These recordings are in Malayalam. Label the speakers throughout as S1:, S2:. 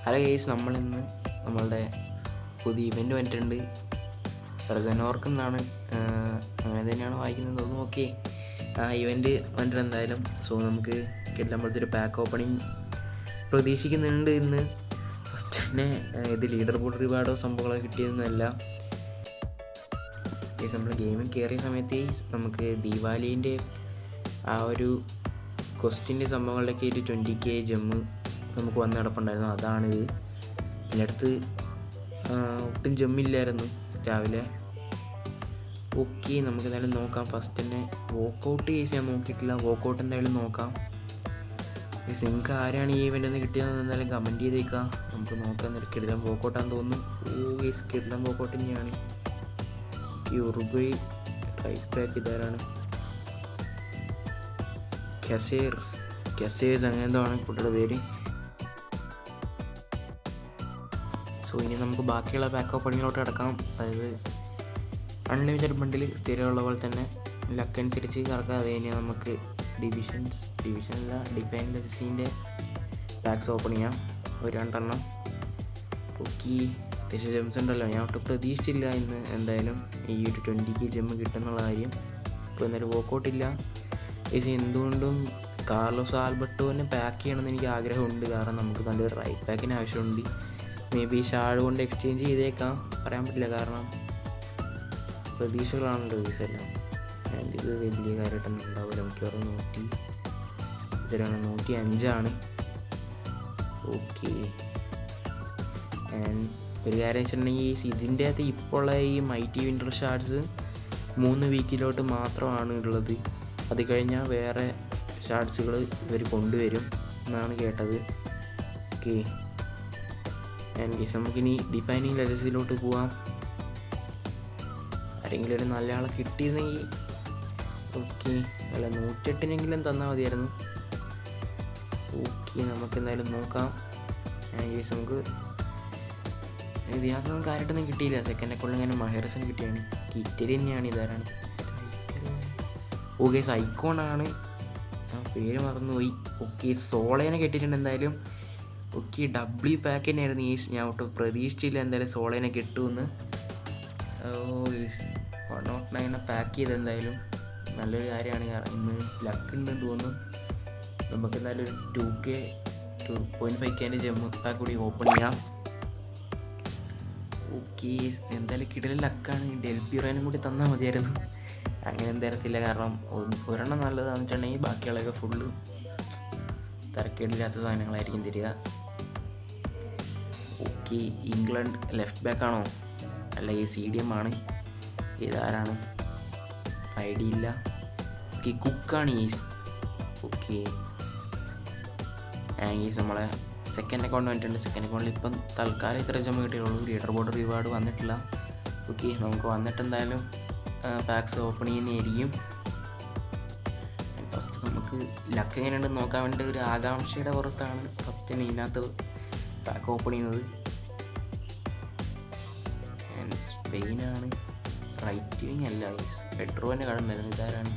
S1: ഹലോ ഗെയ്സ്, നമ്മളിന്ന് നമ്മളുടെ പുതിയ ഇവൻ്റ് വന്നിട്ടുണ്ട്. റഗനോർക്ക് എന്നാണ്, അങ്ങനെ തന്നെയാണ് വായിക്കുന്നത്. തോന്നുന്നു. ഓക്കെ, ആ ഇവൻ്റ് വന്നിട്ട് എന്തായാലും നമുക്ക് നമ്മളത്തെ ഒരു പാക്ക് ഓപ്പണിങ് പ്രതീക്ഷിക്കുന്നുണ്ട് ഇന്ന്. ഫസ്റ്റ് തന്നെ ഇത് ലീഡർ ബോർഡ് റിവാർഡോ സംഭവങ്ങളോ കിട്ടിയതെന്നല്ല. നമ്മൾ ഗെയിമിൽ കയറിയ സമയത്ത് നമുക്ക് ദീപാവലീൻ്റെ ആ ഒരു ക്വസ്റ്റിൻ്റെ സംഭവങ്ങളിലൊക്കെ ഒരു 20K ജമ്മ് നമുക്ക് വന്ന് കിടപ്പുണ്ടായിരുന്നു. അതാണിത്. എൻ്റെ അടുത്ത് ഒട്ടും ജമ്മില്ലായിരുന്നു രാവിലെ. ഓക്കെ, നമുക്ക് എന്തായാലും നോക്കാം. ഫസ്റ്റ് തന്നെ വോക്കൗട്ട് കേസ് ഞാൻ നോക്കിയിട്ടില്ല. വോക്കൗട്ട് എന്തായാലും നോക്കാം. നിങ്ങൾക്ക് ആരാണ് ഈ ഇവൻ്റ് ഒന്ന് കിട്ടിയതെന്ന് എന്തായാലും കമൻറ്റ് ചെയ്തേക്കാം. നമുക്ക് നോക്കാം. കിടിലം വോക്കൗട്ടാന്ന് തോന്നുന്നു. കിടിലം വോക്കൗട്ട് തന്നെയാണ്. ഉറുഗ്വേ റൈറ്റ് ബാക്ക് ഇതാരാണ്? കസേഴ്സ് അങ്ങനെ എന്തോ ആണ് കുട്ടിയുടെ പേര്. സോ ഇനി നമുക്ക് ബാക്കിയുള്ള പാക്ക് ഓപ്പണിങ്ങിലോട്ട് കിടക്കാം. അതായത് അൺലിമിറ്റഡ് ബണ്ടിൽ സ്ഥിരമുള്ള പോലെ തന്നെ ലക്ക് അനുസരിച്ച് കറക്കാം. അത് കഴിഞ്ഞാൽ നമുക്ക് ഡിവിഷനല്ല ഡിഫൈൻ ലെജസിൻ്റെ പാക്സ് ഓപ്പൺ ചെയ്യാം. ഒരു 2 എണ്ണം. ഓക്കെ, അത്യാവശ്യം ജെംസ് ഉണ്ടല്ലോ. ഞാൻ ഒട്ടും പ്രതീക്ഷിച്ചില്ല ഇന്ന് എന്തായാലും ഈ ഒരു 20K ജെമ്മ് കിട്ടുന്നുള്ള കാര്യം. ഇപ്പോൾ എന്തായാലും വോക്കൗട്ടില്ല. പക്ഷേ എന്തുകൊണ്ടും കാർലോസ് ആൽബർട്ടോനെ പാക്ക് ചെയ്യണമെന്ന് എനിക്ക് ആഗ്രഹമുണ്ട്. കാരണം നമുക്ക് നല്ലൊരു റൈറ്റ് ബാക്കിന് ആവശ്യമുണ്ട്. മേ ബി ഷാഡ് കൊണ്ട് എക്സ്ചേഞ്ച് ചെയ്തേക്കാം, പറയാൻ പറ്റില്ല. കാരണം പ്രതീക്ഷകളാണല്ലോ ഇതെല്ലാം. ഇത് വലിയ കാര്യമായിട്ടൊന്നും ഉണ്ടാവില്ല. മിക്കവാറും 105 ഓക്കെ. ഒരു കാര്യം വെച്ചിട്ടുണ്ടെങ്കിൽ ഇതിൻ്റെ അകത്ത് ഇപ്പോൾ ഉള്ള ഈ മൈറ്റി വിൻ്റർ ഷാർട്സ് 3 വീക്കിലോട്ട് മാത്രമാണ് ഉള്ളത്. അത് കഴിഞ്ഞാൽ വേറെ ഷാർട്സുകൾ ഇവർ കൊണ്ടുവരും എന്നാണ് കേട്ടത്. ഓക്കെ, നമുക്കിനി ഡിഫൈനിങ് ലെജസിലോട്ട് പോവാം. ആരെങ്കിലും ഒരു നല്ല ആളെ കിട്ടിയിരുന്നെങ്കിൽ ഓക്കെ, അല്ല 108 തന്നാൽ മതിയായിരുന്നു. ഓക്കെ, നമുക്ക് എന്തായാലും നോക്കാം. നമുക്ക് ഇതിനകത്തൊന്നും കാര്യമായിട്ടൊന്നും കിട്ടിയില്ല. സെക്കൻഡ് അക്കൗണ്ടിൽ ഇങ്ങനെ മഹേറസിന് കിട്ടിയാണ്. കിറ്റരി തന്നെയാണ്. ഇതാരാണ്? ഓക്കെ, ഐക്കോണാണ്. ആ പേര് മറന്നുപോയി. ഓക്കെ, സോളേനെ കിട്ടിയിട്ടുണ്ട് എന്തായാലും. ഓക്കെ, ഡബ്ല്യു പാക്ക് തന്നെയായിരുന്നു ഞാൻ ഒട്ടും പ്രതീക്ഷിച്ചില്ല എന്തായാലും സോളേനെ കിട്ടുമെന്ന്. 109 പാക്ക് ചെയ്ത് എന്തായാലും നല്ലൊരു കാര്യമാണ്. ഇന്ന് ലക്ക് ഉണ്ടെന്ന് തോന്നുന്നു. നമുക്ക് എന്തായാലും ഒരു 2.5K ജമ്മു പാക്ക് കൂടി ഓപ്പൺ ചെയ്യാം. ഓക്കെ, എന്തായാലും കിടലൻ ലക്കാണ്. ഡെൽപിറേനും കൂടി തന്നാൽ മതിയായിരുന്നു. അങ്ങനെ തരത്തില്ല. കാരണം ഒരെണ്ണം നല്ലതാണെന്ന് വെച്ചിട്ടുണ്ടെങ്കിൽ ബാക്കിയുള്ളതൊക്കെ ഫുള്ള് തരക്കേടില്ലാത്ത സാധനങ്ങളായിരിക്കും തരിക. ഓക്കെ, ഇംഗ്ലണ്ട് ലെഫ്റ്റ് ബാക്കാണോ? അല്ല, ഈ CDM ആണ്. ഇതാരാണ്? ഐഡിയ ഇല്ല. ഓക്കെ, കുക്കാണ് ഈസ്. ഓക്കെ, ഈസ് നമ്മളെ സെക്കൻഡ് അക്കൗണ്ട് വന്നിട്ടുണ്ട്. സെക്കൻഡ് അക്കൗണ്ടിൽ ഇപ്പം തൽക്കാലം ഇത്ര ജമ്മ കിട്ടിയുള്ളൂ. ലീഡർ ബോർഡ് റിവാർഡ് വന്നിട്ടില്ല. ഓക്കെ, നമുക്ക് വന്നിട്ട് എന്തായാലും പാക്സ് ഓപ്പൺ ചെയ്യുന്നതായിരിക്കും. ഫസ്റ്റ് നമുക്ക് ലക്ക് എങ്ങനെയുണ്ടെന്ന് നോക്കാൻ വേണ്ടി ഒരു ആകാംക്ഷയുടെ പുറത്താണ് ഫസ്റ്റ് തന്നെ ഇതിനകത്ത് പാക്ക് ഓപ്പൺ ചെയ്യുന്നത്. സ്പെയിനാണ്. റൈറ്റ് വിങ് അല്ല, പെട്രോവിൻ്റെ കട ഉണ്ടായിരുന്നു. ഇതാരാണ്?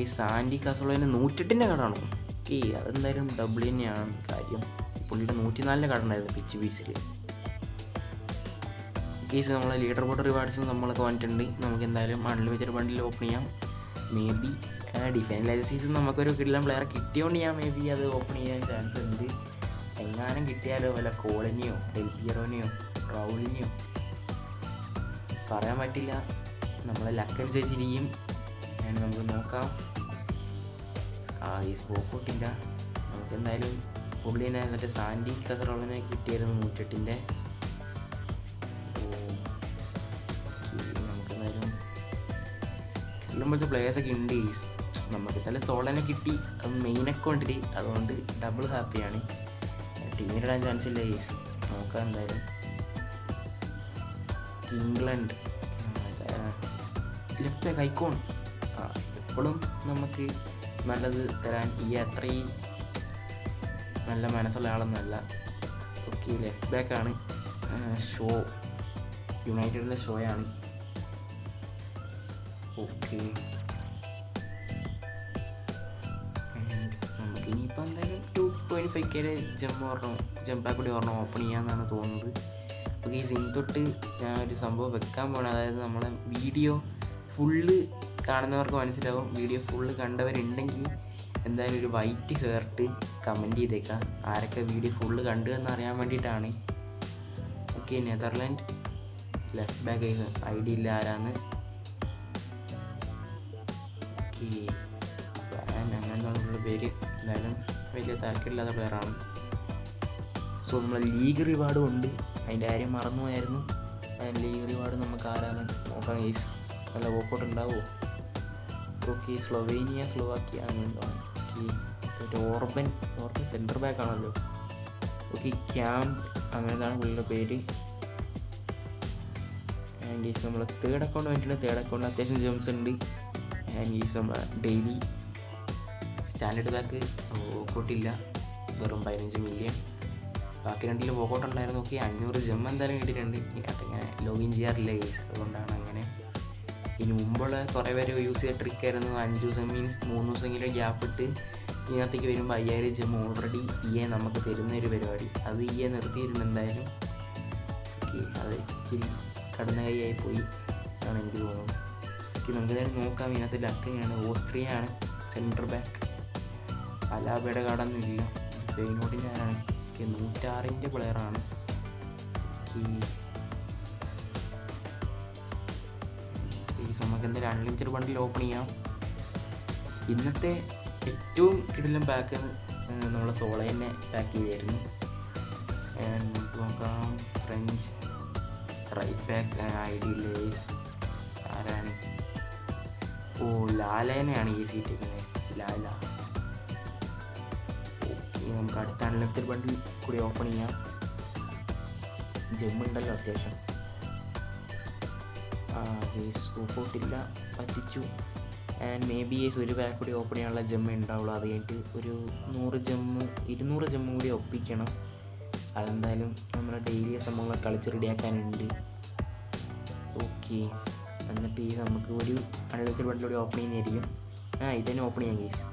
S1: ഈ സാൻഡി കാസലോൻ്റെ 108 കടാണോ? ഓക്കെ, അതെന്തായാലും ഡബിൾ തന്നെയാണ് കാര്യം. പുള്ളിയുടെ 104 കട ഉണ്ടായിരുന്നു പിച്ച് പീസിൽ. കേസ് നമ്മളെ ലീഡർ ബോർഡ് റിവാർഡ്സ് നമ്മളൊക്കെ വന്നിട്ടുണ്ട്. നമുക്ക് എന്തായാലും അൺലിമിറ്റഡ് ബണ്ടിൽ ഓപ്പൺ ചെയ്യാം. മേ ബി ഡിഫൈൻ ലെജസീസ് നമുക്കൊരു കിടിലൻ പ്ലെയർ കിട്ടിയോണ്ട് ഞാൻ മേ ബി അത് ഓപ്പൺ ചെയ്യാൻ ചാൻസ് ഉണ്ട്. എങ്ങാനും കിട്ടിയാലോ വല്ല കോളനിയോ ഡെൽപിയറോനെയോ റൗളിനെയോ പറയാൻ പറ്റില്ല. നമ്മളെ ലക്ക് അനുസരിച്ചിരിക്കും. നമുക്ക് നോക്കാം. ഈ സ്പോട്ടില്ല. നമുക്ക് എന്തായാലും പുള്ളിനെ മറ്റേ സാൻഡി കസറോളിനെ കിട്ടിയായിരുന്നു 108. നമുക്കെന്തായാലും കിട്ടുമ്പോഴത്തെ പ്ലേയേഴ്സൊക്കെ ഉണ്ട്. നമുക്ക് എന്തായാലും സോളനെ കിട്ടി. അത് മെയിൻ അക്കൗണ്ടിൽ, അതുകൊണ്ട് ഡബിൾ ഹാപ്പിയാണ്. ടീമിലിടാൻ ചാൻസ് ഇല്ല. നോക്കാം എന്തായാലും. England left back icon. എപ്പോഴും നമുക്ക് നല്ലത് തരാൻ ഈ അത്രയും നല്ല മനസ്സുള്ള ആളൊന്നുമല്ല. ഓക്കെ, ലെഫ്റ്റ് ബാക്കാണ്. ഷോ യുണൈറ്റഡിൻ്റെ ഷോയാണ്. ഓക്കെ, നമുക്കിനിയിപ്പോൾ എന്തായാലും 2.5K ജംപാക്ക് കൂടി ഒരെണ്ണം ഓപ്പൺ ചെയ്യാമെന്നാണ് തോന്നുന്നത്. അപ്പോൾ ഇന്ന് തൊട്ട് ഞാൻ ഒരു സംഭവം വെക്കാൻ പോകണം. അതായത് നമ്മളെ വീഡിയോ ഫുള്ള് കാണുന്നവർക്ക് മനസ്സിലാവും. വീഡിയോ ഫുള്ള് കണ്ടവരുണ്ടെങ്കിൽ എന്തായാലും ഒരു വൈറ്റ് ഹേർട്ട് കമൻറ്റ് ചെയ്തേക്കാം, ആരൊക്കെ വീഡിയോ ഫുള്ള് കണ്ടു എന്ന് അറിയാൻ വേണ്ടിയിട്ടാണ്. Okay, Netherland left back idea ഇല്ല ആരാന്ന്. ഓക്കെ, അങ്ങനെയുള്ള പേര് എന്തായാലും വലിയ താല്പര്യമില്ലാത്ത പ്ലെയറാണ്. സോ നമ്മൾ ലീഗ് റിവാർഡും ഉണ്ട്, അതിൻ്റെ കാര്യം മറന്നുപോയായിരുന്നു. ലീഗ് റിവാർഡ് നമുക്ക് ആരാണ് നോക്കാം ഗൈസ്. നല്ല വോക്കൗട്ട് ഉണ്ടാവുമോ? ഓക്കെ, സ്ലൊവേനിയ സ്ലോവാക്കിയ അങ്ങനെന്താണ്. ഓക്കെ, ഓർബൻ സെൻറ്റർ ബാക്ക് ആണല്ലോ. ഓക്കെ, ക്യാമ്പ് അങ്ങനെന്താണ് പുള്ളിയുടെ പേര്. ആൻഡ് ഗൈസ് നമ്മൾ തേർഡ് അക്കൗണ്ട് വേണ്ടിയിട്ട് തേർഡ് അക്കൗണ്ടിൽ അത്യാവശ്യം ജെംസ് ഉണ്ട്. ആൻഡ് ഗൈസ് നമ്മൾ ഡെയിലി സ്റ്റാൻഡേർഡ് ബാക്ക് വോക്കൗട്ടില്ല, വെറും 15 മില്യൺ. ബാക്കി രണ്ടിലും വോക്കൗട്ട് ഉണ്ടായിരുന്നു. ഓക്കെ, 500 ജെം എന്തായാലും കിട്ടിയിട്ടുണ്ട്. അതിങ്ങനെ ലോഗിൻ ചെയ്യാറില്ല ഗൈസ്, അതുകൊണ്ടാണ് അങ്ങനെ. ഇനി മുമ്പുള്ള കുറേ പേര് യൂസ് ചെയ്ത ട്രിക്കായിരുന്നു 5 ദിവസം മീൻസ് 3 ദിവസമെങ്കിലും ഗ്യാപ്പ് ഇട്ട് ഇതിനകത്തേക്ക് വരുമ്പോൾ 5000 ജെം ഓൾറെഡി നമുക്ക് തരുന്ന ഒരു പരിപാടി. അത് നിർത്തിയിരുന്നു എന്തായാലും. ഓക്കെ, അത് ഇച്ചിരി കടന്ന കൈയായി പോയി ആണ് എനിക്ക് തോന്നുന്നത്. ഓക്കെ, നമുക്ക് എന്തായാലും നോക്കാം. ഇതിനകത്ത് ലക്ക് എങ്ങനെയാണ്. ഓസ്ട്രിയ ആണ് സെൻറ്റർ ബാക്ക്. അലാബയുടെ കാർഡൊന്നും ഇല്ല. ഫെയ്നോട്ടിൻ്റെ ആരാണ്. ഓക്കെ, 106 പ്ലെയറാണ്. നമുക്ക് എന്തായാലും അൺലിമിറ്റഡ് ബണ്ടിൽ ഓപ്പൺ ചെയ്യാം. ഇന്നത്തെ ഏറ്റവും കിടിലൻ ബാക്ക് നമ്മളെ സോള തന്നെ പാക്ക് ചെയ്തായിരുന്നു. നമുക്ക് നോക്കാം. ഫ്രഞ്ച് റൈറ്റ് ബാക്ക് ഐഡി ലേസ് ആരാണ്? ഓ, ലാലേനെയാണ് ഈ സീറ്റ് ഇരിക്കുന്നത്, ലാല. ഓക്കെ, നമുക്ക് അടുത്ത അൺലിമിറ്റഡ് ബണ്ടിൽ കൂടി ഓപ്പൺ ചെയ്യാം. ജെമ്മുണ്ടല്ലോ അത്യാവശ്യം. സൂപ്പോട്ടില്ല, പറ്റിച്ചു. ആൻഡ് മേ ബി ഒരു ബാക്ക് കൂടി ഓപ്പൺ ചെയ്യാനുള്ള ജെമ്മ ഉണ്ടാവുള്ളൂ. അത് കഴിഞ്ഞിട്ട് ഒരു 200 ജെമ്മ് കൂടി ഒപ്പിക്കണം. അതെന്തായാലും നമ്മുടെ ഡെയിലി സംഭവങ്ങൾ കളിച്ച് റെഡിയാക്കാനുണ്ട്. ഓക്കെ, എന്നിട്ട് നമുക്ക് ഒരു അൺലിമിറ്റഡ് ബണ്ടിലൂടെ ഓപ്പൺ ചെയ്യുന്നതായിരിക്കും. ഇതന്നെ ഓപ്പൺ ചെയ്യാം ഗൈസ്.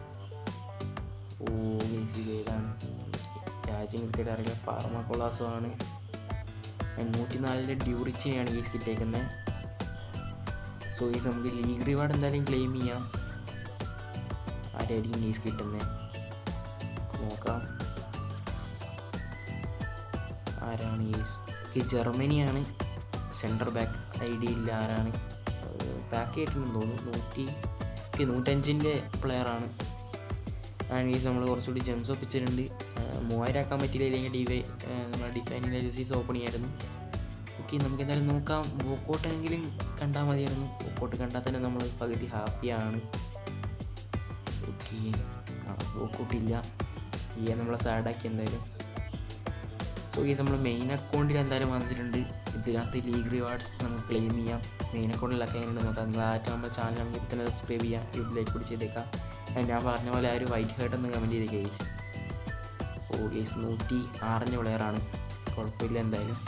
S1: ഓ ഗൈസ്, ഇത് ഏതാണ് രാജ്യം കൃത്യമായിട്ട് അറിയില്ല. ഫാർമാക്കോളാസമാണ്. 104 ഡ്യൂറിച്ചിനെയാണ് ഗൈസ് കിട്ടിയേക്കുന്നത്. സോ ഗൈസ് നമുക്ക് ലീഗ് റിവാർഡ് എന്തായാലും ക്ലെയിം ചെയ്യാം. ആരായിരിക്കും ഗൈസ് കിട്ടുന്നത് നോക്കാം. ആരാണ് ഗൈസ്? ജർമ്മനിയാണ് സെൻറ്റർ ബാക്ക്. ഐഡിയ ഇല്ല ആരാണ്. പാക്ക് ആയിട്ടുണ്ടെന്ന് തോന്നുന്നു. 105 പ്ലെയറാണ്. ആൻഡ് ഗൈസ് നമ്മൾ കുറച്ചുകൂടി ജെംസ് ഒപ്പിച്ചിട്ടുണ്ട്. 3000 ആക്കാൻ പറ്റില്ല, ഇല്ലെങ്കിൽ നമ്മുടെ ഡിഫൈനിങ് ഏജൻസീസ് ഓപ്പൺ ചെയ്യായിരുന്നു. ഓക്കെ, നമുക്ക് എന്തായാലും നോക്കാം. വോക്കൗട്ടെങ്കിലും കണ്ടാൽ മതിയായിരുന്നു. വോക്കൗട്ട് കണ്ടാൽ തന്നെ നമ്മൾ പകുതി ഹാപ്പിയാണ്. ഓക്കെ, വോക്കൗട്ടില്ല. നമ്മളെ സാഡാക്കി എന്തായാലും. സോ ഈ നമ്മൾ മെയിൻ അക്കൗണ്ടിൽ എന്തായാലും വന്നിട്ടുണ്ട്. ഇതിനകത്ത് ലീഗ് റിവാർഡ്സ് നമുക്ക് ക്ലെയിം ചെയ്യാം. മെയിൻ അക്കൗണ്ടിലൊക്കെ എങ്ങനെയുണ്ട് നോക്കാം. നിങ്ങൾ ആയിട്ട് നമ്മുടെ ചാനൽ തന്നെ സബ്സ്ക്രൈബ് ചെയ്യാം, യൂട്യൂബിലേക്ക് കൂടി ചെയ്തേക്കാം. ഞാൻ പറഞ്ഞ പോലെ ആ ഒരു വൈറ്റ് ഹേർട്ട് ഒന്ന് കമൻറ്റ് ചെയ്തേക്കാം ഗൈസ്. ഓ ഗൈസ്, 106 പ്ലെയറാണ്. കുഴപ്പമില്ല എന്തായാലും.